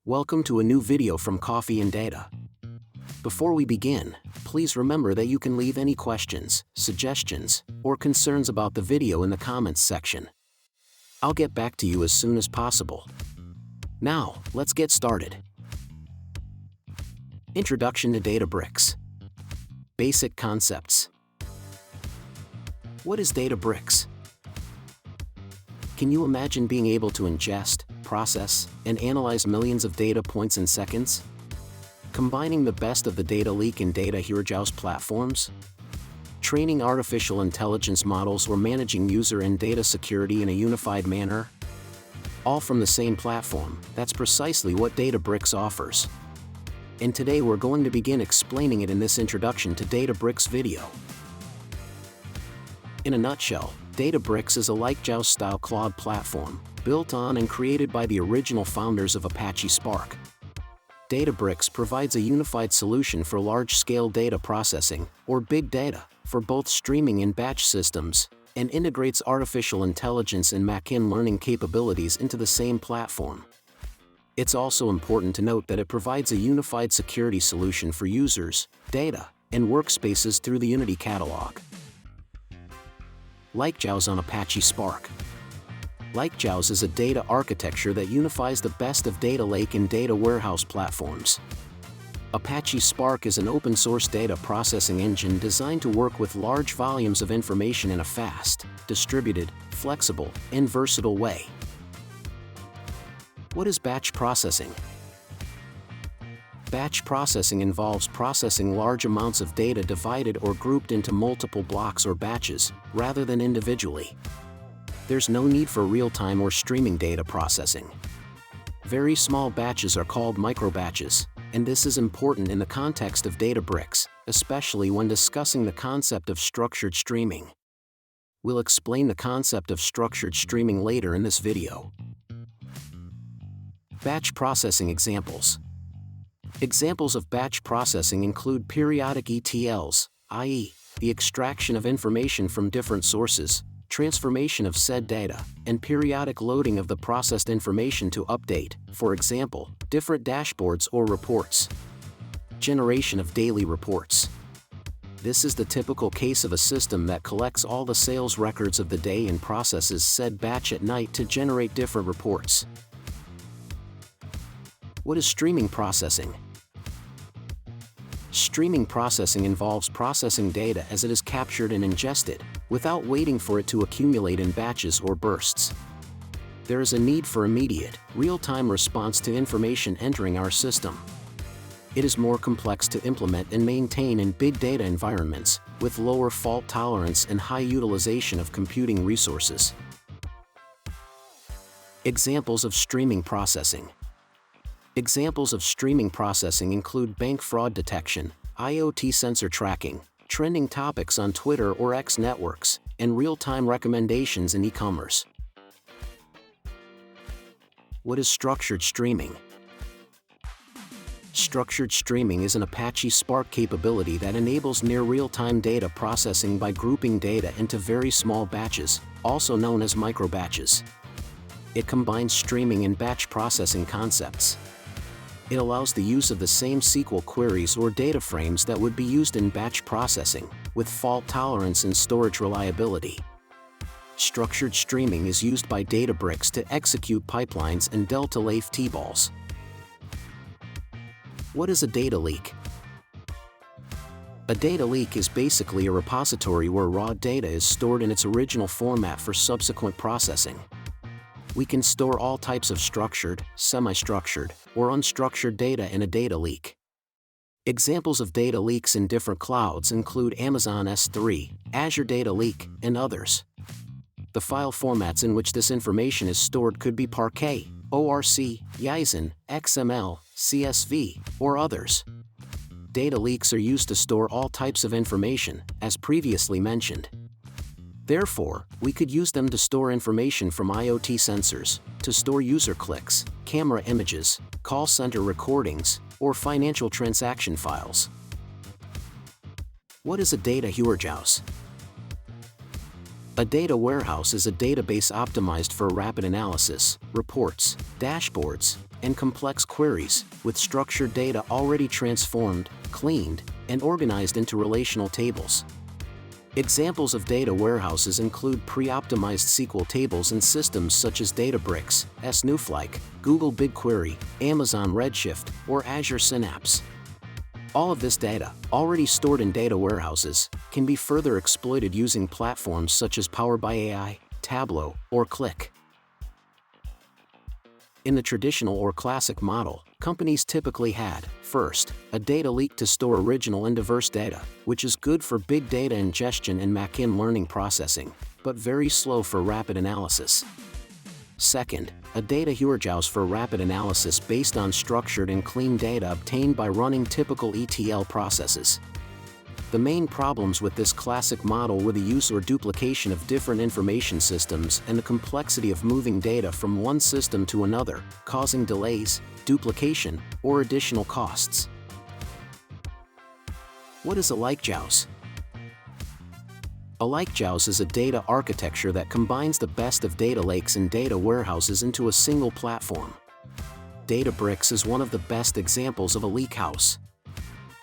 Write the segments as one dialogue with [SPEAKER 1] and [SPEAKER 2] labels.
[SPEAKER 1] Welcome to a new video from Coffee and Data. Before we begin, please remember that you can leave any questions, suggestions, or concerns about the video in the comments section. I'll get back to you as soon as possible. Now, let's get started. Introduction to Databricks. Basic concepts. What is Databricks? Can you imagine being able to ingest, process, and analyze millions of data points in seconds? Combining the best of the data lake and data warehouse platforms? Training artificial intelligence models or managing user and data security in a unified manner? All from the same platform. That's precisely what Databricks offers. And today we're going to begin explaining it in this introduction to Databricks video. In a nutshell, Databricks is a Lakehouse-style cloud platform, built on and created by the original founders of Apache Spark. Databricks provides a unified solution for large-scale data processing, or big data, for both streaming and batch systems, and integrates artificial intelligence and machine learning capabilities into the same platform. It's also important to note that it provides a unified security solution for users, data, and workspaces through the Unity catalog. Lakehouse on Apache Spark. Lakehouse is a data architecture that unifies the best of data lake and data warehouse platforms. Apache Spark is an open-source data processing engine designed to work with large volumes of information in a fast, distributed, flexible, and versatile way. What is batch processing? Batch processing involves processing large amounts of data divided or grouped into multiple blocks or batches, rather than individually. There's no need for real-time or streaming data processing. Very small batches are called microbatches, and this is important in the context of Databricks, especially when discussing the concept of structured streaming. We'll explain the concept of structured streaming later in this video. Batch processing examples. Examples of batch processing include periodic ETLs, i.e., the extraction of information from different sources, transformation of said data, and periodic loading of the processed information to update, for example, different dashboards or reports. Generation of daily reports. This is the typical case of a system that collects all the sales records of the day and processes said batch at night to generate different reports. What is streaming processing? Streaming processing involves processing data as it is captured and ingested, without waiting for it to accumulate in batches or bursts. There is a need for immediate, real-time response to information entering our system. It is more complex to implement and maintain in big data environments, with lower fault tolerance and high utilization of computing resources. Examples of streaming processing. Examples of streaming processing include bank fraud detection, IoT sensor tracking, trending topics on Twitter or X networks, and real-time recommendations in e-commerce. What is structured streaming? Structured streaming is an Apache Spark capability that enables near real-time data processing by grouping data into very small batches, also known as microbatches. It combines streaming and batch processing concepts. It allows the use of the same SQL queries or data frames that would be used in batch processing, with fault tolerance and storage reliability. Structured streaming is used by Databricks to execute pipelines and Delta Lake T-balls. What is a data leak? A data leak is basically a repository where raw data is stored in its original format for subsequent processing. We can store all types of structured, semi-structured, or unstructured data in a data leak. Examples of data leaks in different clouds include Amazon S3, Azure Data Leak, and others. The file formats in which this information is stored could be Parquet, ORC, JSON, XML, CSV, or others. Data leaks are used to store all types of information, as previously mentioned. Therefore, we could use them to store information from IoT sensors, to store user clicks, camera images, call center recordings, or financial transaction files. What is a data warehouse? A data warehouse is a database optimized for rapid analysis, reports, dashboards, and complex queries, with structured data already transformed, cleaned, and organized into relational tables. Examples of data warehouses include pre-optimized SQL tables in systems such as Databricks, Snowflake, Google BigQuery, Amazon Redshift, or Azure Synapse. All of this data, already stored in data warehouses, can be further exploited using platforms such as Power BI AI, Tableau, or Qlik. In the traditional or classic model, companies typically had, first, a data lake to store original and diverse data, which is good for big data ingestion and machine learning processing, but very slow for rapid analysis. Second, a data warehouse for rapid analysis based on structured and clean data obtained by running typical ETL processes. The main problems with this classic model were the use or duplication of different information systems and the complexity of moving data from one system to another, causing delays, duplication, or additional costs. What is a lakehouse? A lakehouse is a data architecture that combines the best of data lakes and data warehouses into a single platform. Databricks is one of the best examples of a lakehouse.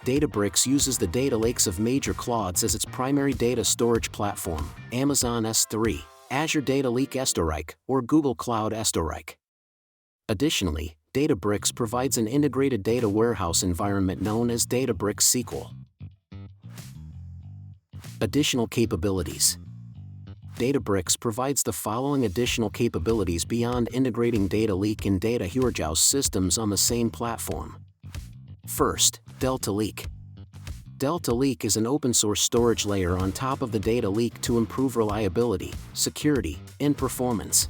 [SPEAKER 1] Databricks uses the data lakes of major clouds as its primary data storage platform, Amazon S3, Azure Data Lake Storage, or Google Cloud Storage. Additionally, Databricks provides an integrated data warehouse environment known as Databricks SQL. Additional capabilities. Databricks provides the following additional capabilities beyond integrating data lake and data warehouse systems on the same platform. First, Delta Lake. Delta Lake is an open-source storage layer on top of the data lake to improve reliability, security, and performance.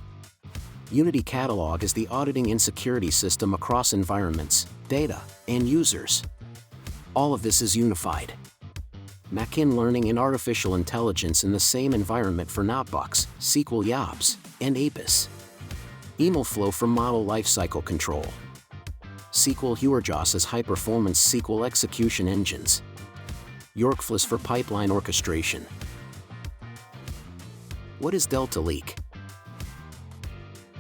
[SPEAKER 1] Unity Catalog is the auditing and security system across environments, data, and users. All of this is unified. Machine learning and artificial intelligence in the same environment for notebooks, SQL Yobs, and APIS. EMLflow for model lifecycle control. SQL warehouse as high-performance SQL execution engines. Yorkflows for pipeline orchestration. What is Delta Lake?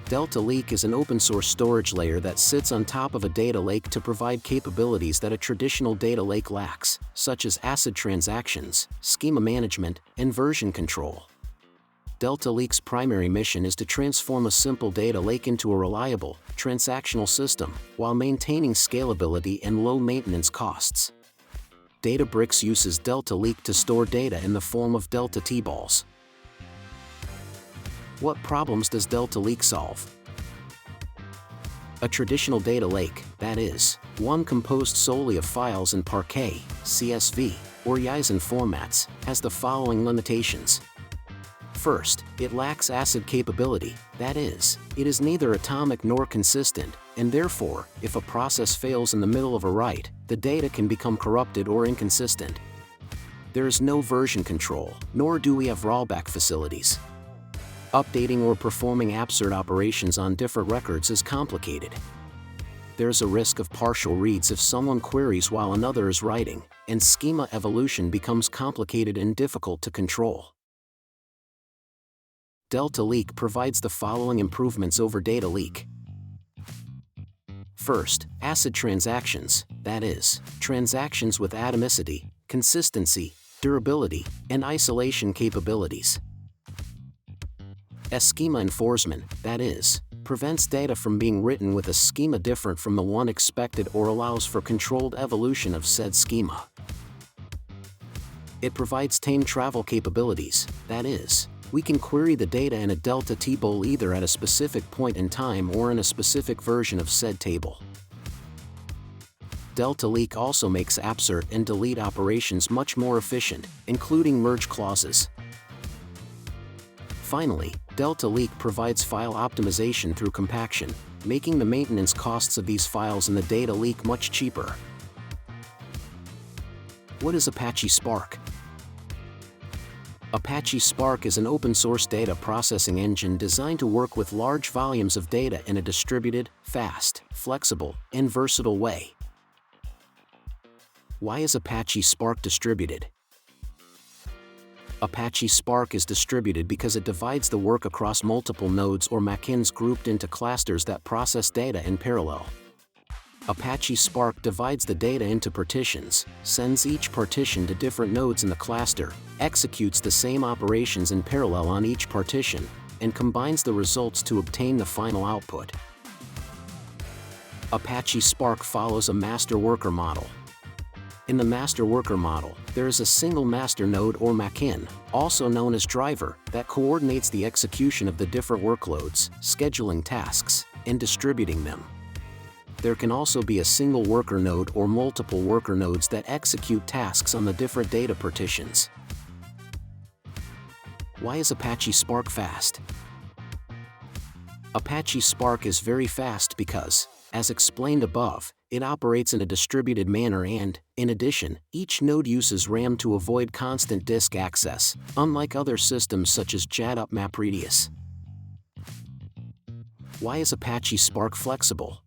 [SPEAKER 1] Delta Lake is an open-source storage layer that sits on top of a data lake to provide capabilities that a traditional data lake lacks, such as ACID transactions, schema management, and version control. Delta Lake's primary mission is to transform a simple data lake into a reliable, transactional system, while maintaining scalability and low maintenance costs. Databricks uses Delta Lake to store data in the form of Delta tables. What problems does Delta Lake solve? A traditional data lake, that is, one composed solely of files in Parquet, CSV, or JSON formats, has the following limitations. First, it lacks ACID capability, that is, it is neither atomic nor consistent, and therefore, if a process fails in the middle of a write, the data can become corrupted or inconsistent. There is no version control, nor do we have rollback facilities. Updating or performing AppSert operations on different records is complicated. There's a risk of partial reads if someone queries while another is writing, and schema evolution becomes complicated and difficult to control. Delta Lake provides the following improvements over Data Lake. First, ACID transactions, that is, transactions with atomicity, consistency, durability, and isolation capabilities. Schema enforcement, that is, prevents data from being written with a schema different from the one expected or allows for controlled evolution of said schema. It provides time travel capabilities, that is, we can query the data in a Delta table either at a specific point in time or in a specific version of said table. Delta Lake also makes AppSert and delete operations much more efficient, including merge clauses. Finally, Delta Lake provides file optimization through compaction, making the maintenance costs of these files in the data lake much cheaper. What is Apache Spark? Apache Spark is an open-source data processing engine designed to work with large volumes of data in a distributed, fast, flexible, and versatile way. Why is Apache Spark distributed? Apache Spark is distributed because it divides the work across multiple nodes or machines grouped into clusters that process data in parallel. Apache Spark divides the data into partitions, sends each partition to different nodes in the cluster, executes the same operations in parallel on each partition, and combines the results to obtain the final output. Apache Spark follows a master worker model. In the master worker model, there is a single master node or machine, also known as driver, that coordinates the execution of the different workloads, scheduling tasks, and distributing them. There can also be a single worker node or multiple worker nodes that execute tasks on the different data partitions. Why is Apache Spark fast? Apache Spark is very fast because, as explained above, it operates in a distributed manner and, in addition, each node uses RAM to avoid constant disk access, unlike other systems such as JAD MapReduce. Why is Apache Spark flexible?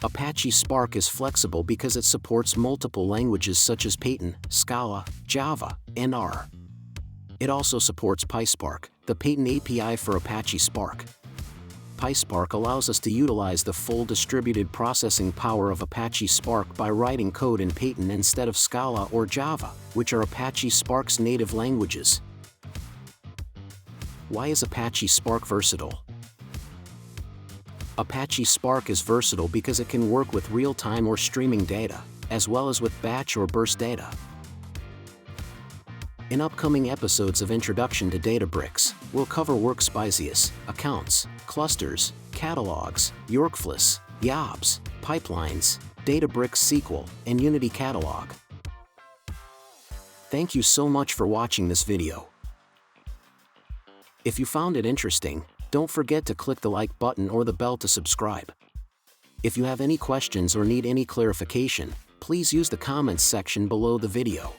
[SPEAKER 1] Apache Spark is flexible because it supports multiple languages such as Python, Scala, Java, and R. It also supports PySpark, the Python API for Apache Spark. PySpark allows us to utilize the full distributed processing power of Apache Spark by writing code in Python instead of Scala or Java, which are Apache Spark's native languages. Why is Apache Spark versatile? Apache Spark is versatile because it can work with real-time or streaming data, as well as with batch or burst data. In upcoming episodes of Introduction to Databricks, we'll cover workspaces, accounts, clusters, catalogs, workflows, jobs, pipelines, Databricks SQL, and Unity Catalog. Thank you so much for watching this video. If you found it interesting, don't forget to click the like button or the bell to subscribe. If you have any questions or need any clarification, please use the comments section below the video.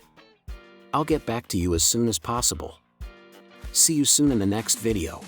[SPEAKER 1] I'll get back to you as soon as possible. See you soon in the next video.